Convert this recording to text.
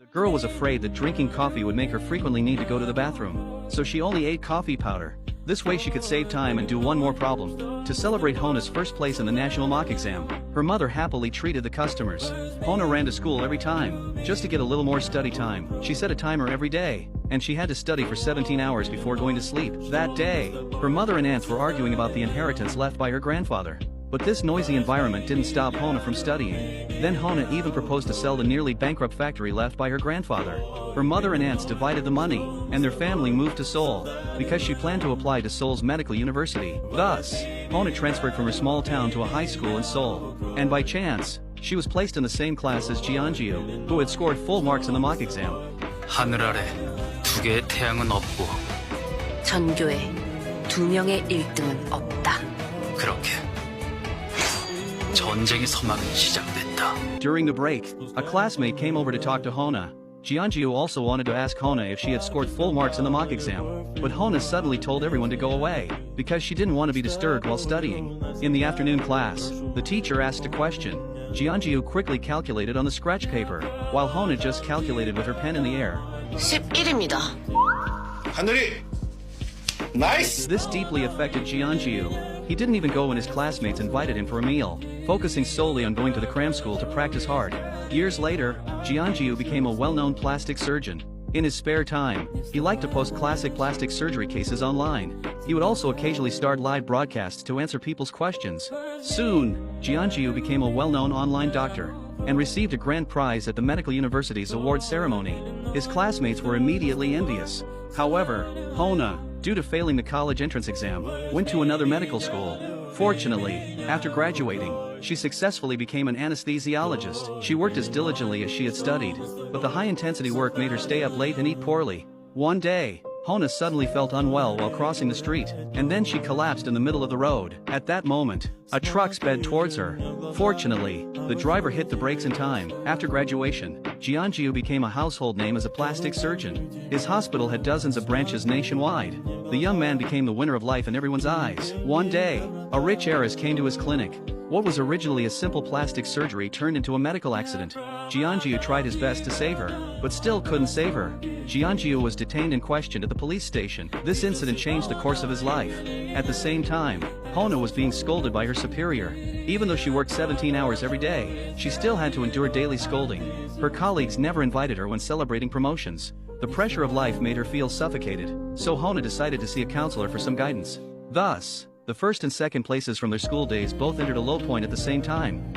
The girl was afraid that drinking coffee would make her frequently need to go to the bathroom, so she only ate coffee powder. This way she could save time and do one more problem. To celebrate Hona's first place in the national mock exam, her mother happily treated the customers. Hona ran to school every time, just to get a little more study time. She set a timer every day, and she had to study for 17 hours before going to sleep. That day, her mother and aunts were arguing about the inheritance left by her grandfather. But this noisy environment didn't stop Hona from studying. Then Hona even proposed to sell the nearly bankrupt factory left by her grandfather. Her mother and aunts divided the money, and their family moved to Seoul, because she planned to apply to Seoul's medical university. Thus, Hona transferred from her small town to a high school in Seoul. And by chance, she was placed in the same class as Jeonju, who had scored full marks in the mock exam. 하늘 아래 두 개의 태양은 없고 전교에 두 명의 1등은 없다. 그렇게 전쟁의 서막은 시작됐다. During the break, a classmate came over to talk to Hona. Jeonju also wanted to ask Hona if she had scored full marks in the mock exam, but Hona suddenly told everyone to go away, because she didn't want to be disturbed while studying. In the afternoon class, the teacher asked a question. Jeonju quickly calculated on the scratch paper, while Hona just calculated with her pen in the air. 11입니다. 하늘이 나이스! This deeply affected Jeonju. He didn't even go when his classmates invited him for a meal, focusing solely on going to the cram school to practice hard. Years later, Jeonju became a well-known plastic surgeon. In his spare time, he liked to post classic plastic surgery cases online. He would also occasionally start live broadcasts to answer people's questions. Soon, Jeonju became a well-known online doctor, and received a grand prize at the medical university's award ceremony. His classmates were immediately envious. However, Hona, due to failing the college entrance exam, went to another medical school. Fortunately, after graduating, she successfully became an anesthesiologist. She worked as diligently as she had studied, but the high-intensity work made her stay up late and eat poorly. One day, Hona suddenly felt unwell while crossing the street, and then she collapsed in the middle of the road. At that moment, a truck sped towards her. Fortunately, the driver hit the brakes in time. After graduation, Jeonju became a household name as a plastic surgeon. His hospital had dozens of branches nationwide. The young man became the winner of life in everyone's eyes. One day, a rich heiress came to his clinic. What was originally a simple plastic surgery turned into a medical accident. Jeonju tried his best to save her, but still couldn't save her. Jeonju was detained and questioned at the police station. This incident changed the course of his life. At the same time, Hona was being scolded by her superior. Even though she worked 17 hours every day, she still had to endure daily scolding. Her colleagues never invited her when celebrating promotions. The pressure of life made her feel suffocated, so Hona decided to see a counselor for some guidance. Thus, the first and second places from their school days both entered a low point at the same time.